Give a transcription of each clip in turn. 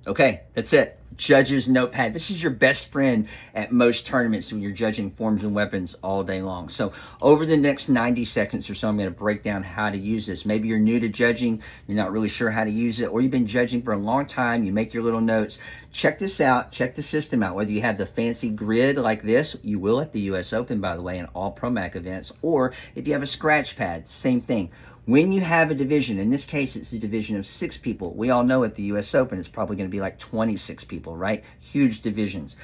Okay, that's it. Judge's notepad. This is your best friend at most tournaments when you're judging forms and weapons all day long. So over the next 90 seconds or so, I'm going to break down how to use this. Maybe you're new to judging, you're not really sure how to use it, or you've been judging for a long time, you make your little notes. Check this out, check the system out. Whether you have the fancy grid like this, you will at the US Open, by the way, and all ProMac events, or if you have a scratch pad, same thing. When you have a division, in this case, it's a division of 6 people. We all know at the US Open, it's probably going to be like 26 people, right? Huge divisions.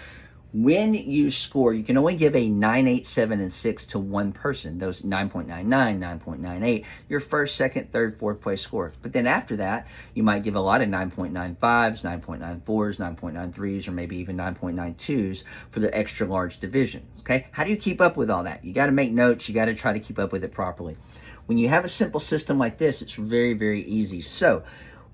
When you score, you can only give a 9, 8, 7, and 6 to one person. Those 9.99, 9.98, your first, second, third, fourth place score. But then after that, you might give a lot of 9.95s, 9.94s, 9.93s, or maybe even 9.92s for the extra large divisions, okay? How do you keep up with all that? You got to make notes. You got to try to keep up with it properly. When you have a simple system like this, it's very, very easy. So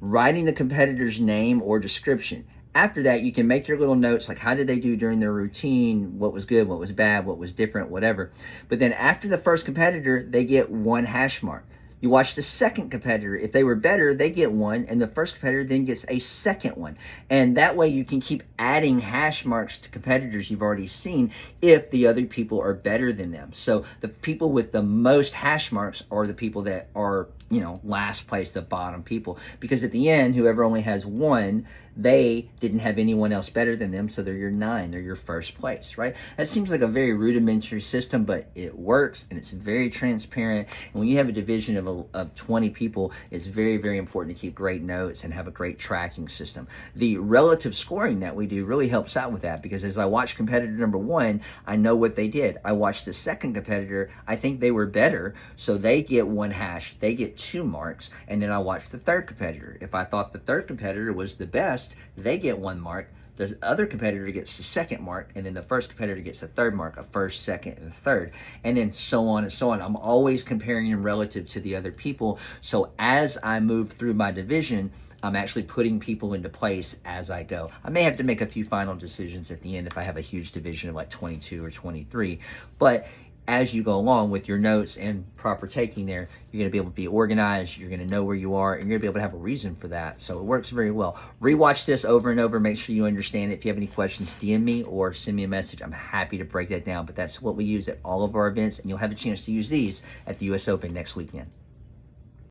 writing the competitor's name or description. After that, you can make your little notes, like how did they do during their routine, what was good, what was bad, what was different, whatever. But then after the first competitor, they get 1 hash mark. You watch the second competitor. If they were better, they get 1, and the first competitor then gets a second one. And that way you can keep adding hash marks to competitors you've already seen if the other people are better than them. So the people with the most hash marks are the people that are, last place, the bottom people. Because at the end, whoever only has 1, they didn't have anyone else better than them, so they're your 9, they're your first place, right? That seems like a very rudimentary system, but it works, and it's very transparent. And when you have a division of 20 people, it's very, very important to keep great notes and have a great tracking system. The relative scoring that we do really helps out with that, because as I watch competitor number 1, I know what they did. I watched the second competitor, I think they were better, so they get 1 hash, they get 2 marks, and then I watch the third competitor. If I thought the third competitor was the best, they get 1 mark. The other competitor gets the second mark, and then the first competitor gets a third mark, a first, second, and third, and then so on and so on. I'm always comparing them relative to the other people. So as I move through my division, I'm actually putting people into place as I go. I may have to make a few final decisions at the end if I have a huge division of like 22 or 23, but as you go along with your notes and proper taking there, you're going to be able to be organized, you're going to know where you are, and you're going to be able to have a reason for that. So it works very well. Rewatch this over and over, make sure you understand it. If you have any questions, DM me or send me a message. I'm happy to break that down, but that's what we use at all of our events, and you'll have a chance to use these at the US Open next weekend.